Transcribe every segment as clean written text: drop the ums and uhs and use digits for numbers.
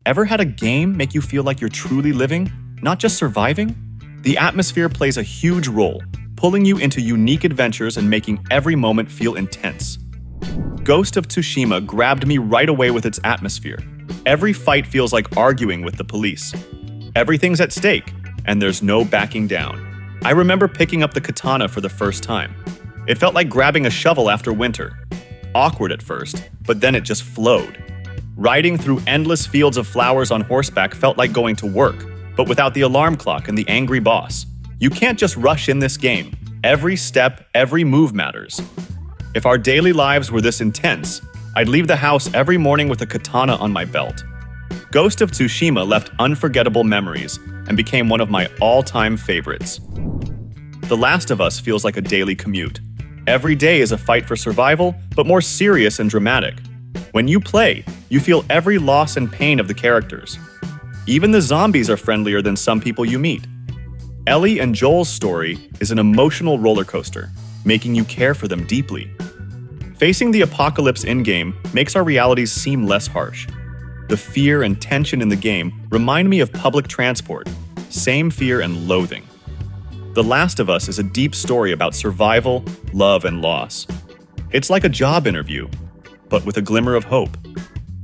Ever had a game make you feel like you're truly living, not just surviving? The atmosphere plays a huge role, pulling you into unique adventures and making every moment feel intense. Ghost of Tsushima grabbed me right away with its atmosphere. Every fight feels like arguing with the police. Everything's at stake, and there's no backing down. I remember picking up the katana for the first time. It felt like grabbing a shovel after winter. Awkward at first, but then it just flowed. Riding through endless fields of flowers on horseback felt like going to work, but without the alarm clock and the angry boss. You can't just rush in this game. Every step, every move matters. If our daily lives were this intense, I'd leave the house every morning with a katana on my belt. Ghost of Tsushima left unforgettable memories and became one of my all-time favorites. The Last of Us feels like a daily commute. Every day is a fight for survival, but more serious and dramatic. When you play, you feel every loss and pain of the characters. Even the zombies are friendlier than some people you meet. Ellie and Joel's story is an emotional roller coaster, making you care for them deeply. Facing the apocalypse in-game makes our realities seem less harsh. The fear and tension in the game remind me of public transport, same fear and loathing. The Last of Us is a deep story about survival, love, and loss. It's like a job interview, but with a glimmer of hope.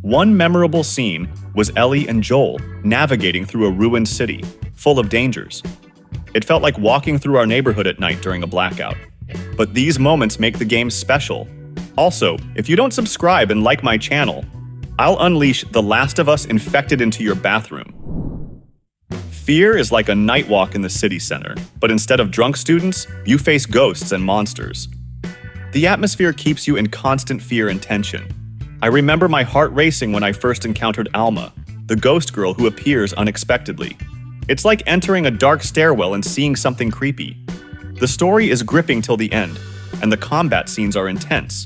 One memorable scene was Ellie and Joel navigating through a ruined city, full of dangers. It felt like walking through our neighborhood at night during a blackout. But these moments make the game special. Also, if you don't subscribe and like my channel, I'll unleash The Last of Us infected into your bathroom. Fear is like a night walk in the city center, but instead of drunk students, you face ghosts and monsters. The atmosphere keeps you in constant fear and tension. I remember my heart racing when I first encountered Alma, the ghost girl who appears unexpectedly. It's like entering a dark stairwell and seeing something creepy. The story is gripping till the end, and the combat scenes are intense.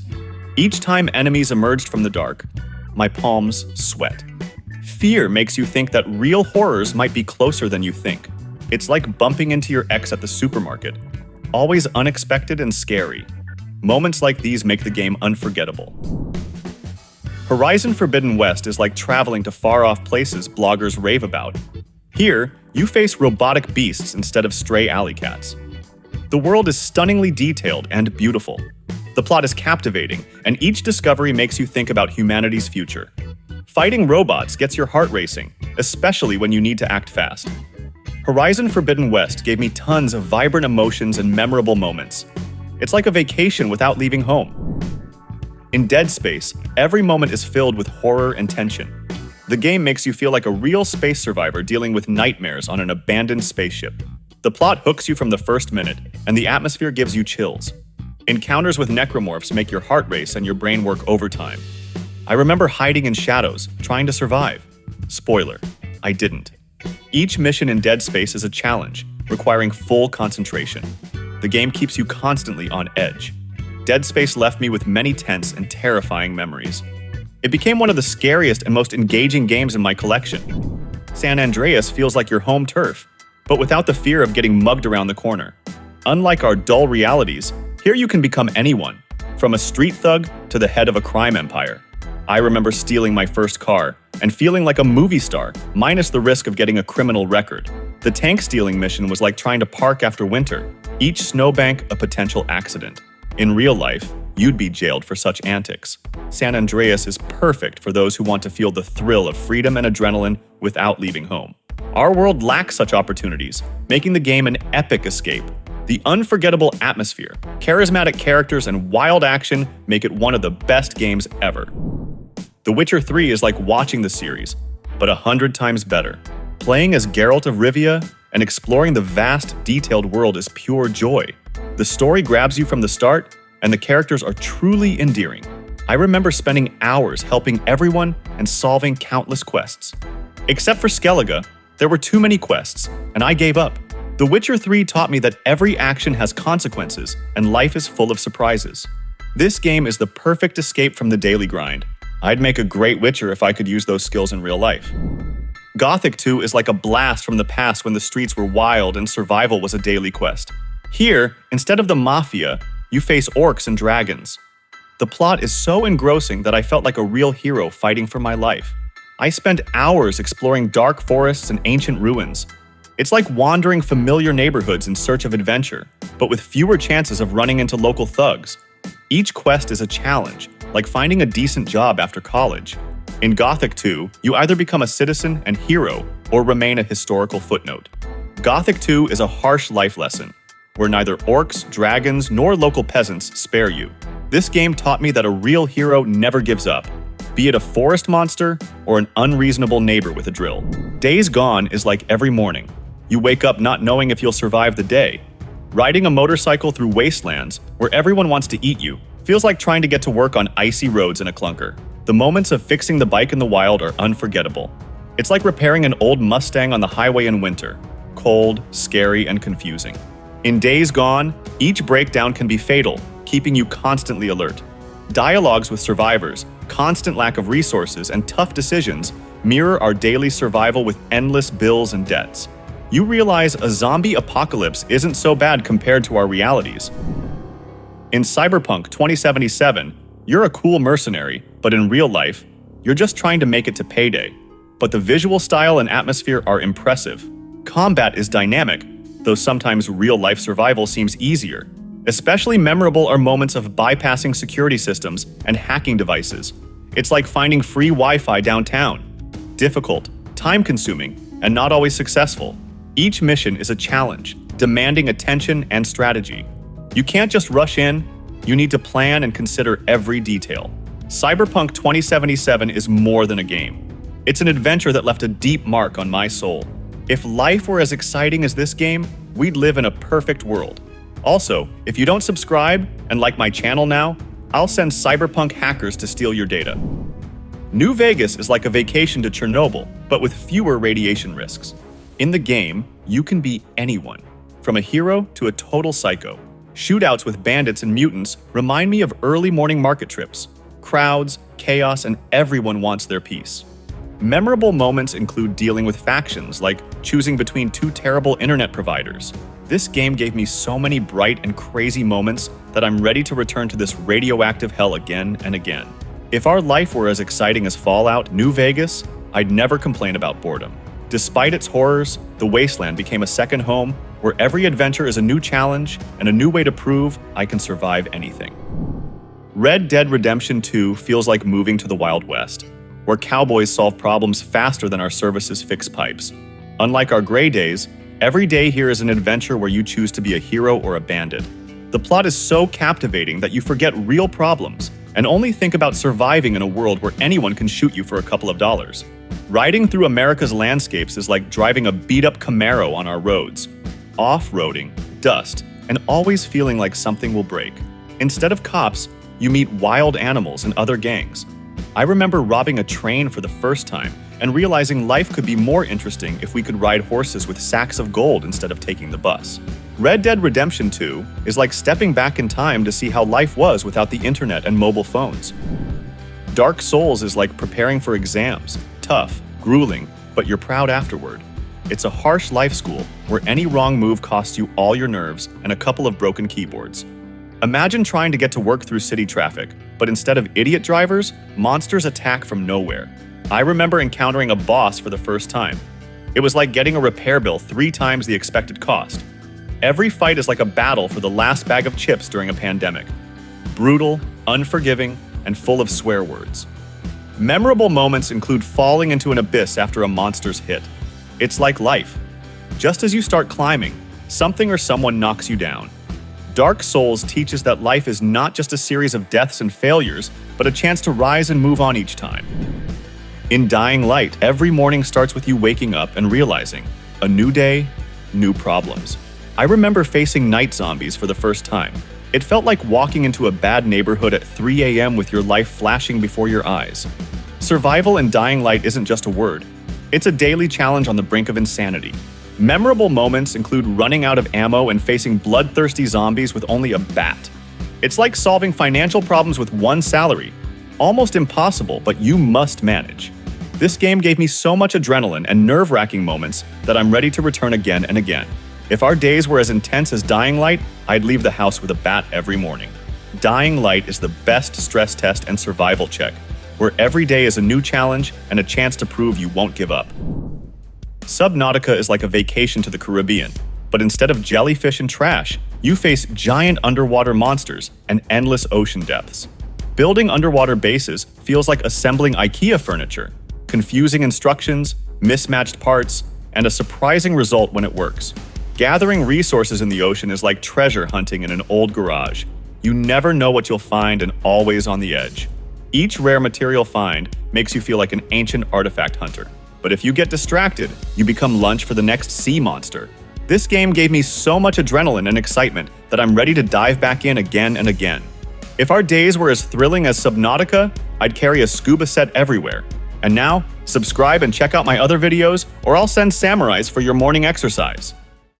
Each time enemies emerged from the dark, my palms sweat. Fear makes you think that real horrors might be closer than you think. It's like bumping into your ex at the supermarket. Always unexpected and scary. Moments like these make the game unforgettable. Horizon Forbidden West is like traveling to far-off places bloggers rave about. Here, you face robotic beasts instead of stray alley cats. The world is stunningly detailed and beautiful. The plot is captivating, and each discovery makes you think about humanity's future. Fighting robots gets your heart racing, especially when you need to act fast. Horizon Forbidden West gave me tons of vibrant emotions and memorable moments. It's like a vacation without leaving home. In Dead Space, every moment is filled with horror and tension. The game makes you feel like a real space survivor dealing with nightmares on an abandoned spaceship. The plot hooks you from the first minute, and the atmosphere gives you chills. Encounters with necromorphs make your heart race and your brain work overtime. I remember hiding in shadows, trying to survive. Spoiler, I didn't. Each mission in Dead Space is a challenge, requiring full concentration. The game keeps you constantly on edge. Dead Space left me with many tense and terrifying memories. It became one of the scariest and most engaging games in my collection. San Andreas feels like your home turf, but without the fear of getting mugged around the corner. Unlike our dull realities, here you can become anyone, from a street thug to the head of a crime empire. I remember stealing my first car and feeling like a movie star, minus the risk of getting a criminal record. The tank stealing mission was like trying to park after winter, each snowbank a potential accident. In real life, you'd be jailed for such antics. San Andreas is perfect for those who want to feel the thrill of freedom and adrenaline without leaving home. Our world lacks such opportunities, making the game an epic escape. The unforgettable atmosphere, charismatic characters, and wild action make it one of the best games ever. The Witcher 3 is like watching the series, but 100 times better. Playing as Geralt of Rivia and exploring the vast, detailed world is pure joy. The story grabs you from the start, and the characters are truly endearing. I remember spending hours helping everyone and solving countless quests. Except for Skellige, there were too many quests, and I gave up. The Witcher 3 taught me that every action has consequences, and life is full of surprises. This game is the perfect escape from the daily grind. I'd make a great Witcher if I could use those skills in real life. Gothic 2 is like a blast from the past when the streets were wild and survival was a daily quest. Here, instead of the Mafia, you face orcs and dragons. The plot is so engrossing that I felt like a real hero fighting for my life. I spend hours exploring dark forests and ancient ruins. It's like wandering familiar neighborhoods in search of adventure, but with fewer chances of running into local thugs. Each quest is a challenge, like finding a decent job after college. In Gothic 2, you either become a citizen and hero or remain a historical footnote. Gothic 2 is a harsh life lesson, where neither orcs, dragons, nor local peasants spare you. This game taught me that a real hero never gives up, be it a forest monster or an unreasonable neighbor with a drill. Days Gone is like every morning. You wake up not knowing if you'll survive the day. Riding a motorcycle through wastelands where everyone wants to eat you feels like trying to get to work on icy roads in a clunker. The moments of fixing the bike in the wild are unforgettable. It's like repairing an old Mustang on the highway in winter. Cold, scary, and confusing. In Days Gone, each breakdown can be fatal, keeping you constantly alert. Dialogues with survivors, constant lack of resources, and tough decisions mirror our daily survival with endless bills and debts. You realize a zombie apocalypse isn't so bad compared to our realities. In Cyberpunk 2077, you're a cool mercenary, but in real life, you're just trying to make it to payday. But the visual style and atmosphere are impressive. Combat is dynamic, though sometimes real-life survival seems easier. Especially memorable are moments of bypassing security systems and hacking devices. It's like finding free Wi-Fi downtown. Difficult, time-consuming, and not always successful. Each mission is a challenge, demanding attention and strategy. You can't just rush in, you need to plan and consider every detail. Cyberpunk 2077 is more than a game. It's an adventure that left a deep mark on my soul. If life were as exciting as this game, we'd live in a perfect world. Also, if you don't subscribe and like my channel now, I'll send cyberpunk hackers to steal your data. New Vegas is like a vacation to Chernobyl, but with fewer radiation risks. In the game, you can be anyone, from a hero to a total psycho. Shootouts with bandits and mutants remind me of early morning market trips. Crowds, chaos, and everyone wants their piece. Memorable moments include dealing with factions, like choosing between two terrible internet providers. This game gave me so many bright and crazy moments that I'm ready to return to this radioactive hell again and again. If our life were as exciting as Fallout, New Vegas, I'd never complain about boredom. Despite its horrors, the wasteland became a second home where every adventure is a new challenge and a new way to prove I can survive anything. Red Dead Redemption 2 feels like moving to the Wild West, where cowboys solve problems faster than our services fix pipes. Unlike our gray days, every day here is an adventure where you choose to be a hero or a bandit. The plot is so captivating that you forget real problems and only think about surviving in a world where anyone can shoot you for a couple of dollars. Riding through America's landscapes is like driving a beat-up Camaro on our roads. Off-roading, dust, and always feeling like something will break. Instead of cops, you meet wild animals and other gangs. I remember robbing a train for the first time and realizing life could be more interesting if we could ride horses with sacks of gold instead of taking the bus. Red Dead Redemption 2 is like stepping back in time to see how life was without the internet and mobile phones. Dark Souls is like preparing for exams, tough, grueling, but you're proud afterward. It's a harsh life school where any wrong move costs you all your nerves and a couple of broken keyboards. Imagine trying to get to work through city traffic, but instead of idiot drivers, monsters attack from nowhere. I remember encountering a boss for the first time. It was like getting a repair bill 3 times the expected cost. Every fight is like a battle for the last bag of chips during a pandemic. Brutal, unforgiving, and full of swear words. Memorable moments include falling into an abyss after a monster's hit. It's like life. Just as you start climbing, something or someone knocks you down. Dark Souls teaches that life is not just a series of deaths and failures, but a chance to rise and move on each time. In Dying Light, every morning starts with you waking up and realizing, a new day, new problems. I remember facing night zombies for the first time. It felt like walking into a bad neighborhood at 3 a.m. with your life flashing before your eyes. Survival in Dying Light isn't just a word. It's a daily challenge on the brink of insanity. Memorable moments include running out of ammo and facing bloodthirsty zombies with only a bat. It's like solving financial problems with one salary. Almost impossible, but you must manage. This game gave me so much adrenaline and nerve-wracking moments that I'm ready to return again and again. If our days were as intense as Dying Light, I'd leave the house with a bat every morning. Dying Light is the best stress test and survival check. where every day is a new challenge and a chance to prove you won't give up. Subnautica is like a vacation to the Caribbean, but instead of jellyfish and trash, you face giant underwater monsters and endless ocean depths. Building underwater bases feels like assembling IKEA furniture. Confusing instructions, mismatched parts, and a surprising result when it works. Gathering resources in the ocean is like treasure hunting in an old garage. You never know what you'll find and always on the edge. Each rare material find makes you feel like an ancient artifact hunter. But if you get distracted, you become lunch for the next sea monster. This game gave me so much adrenaline and excitement that I'm ready to dive back in again and again. If our days were as thrilling as Subnautica, I'd carry a scuba set everywhere. And now, subscribe and check out my other videos, or I'll send samurais for your morning exercise.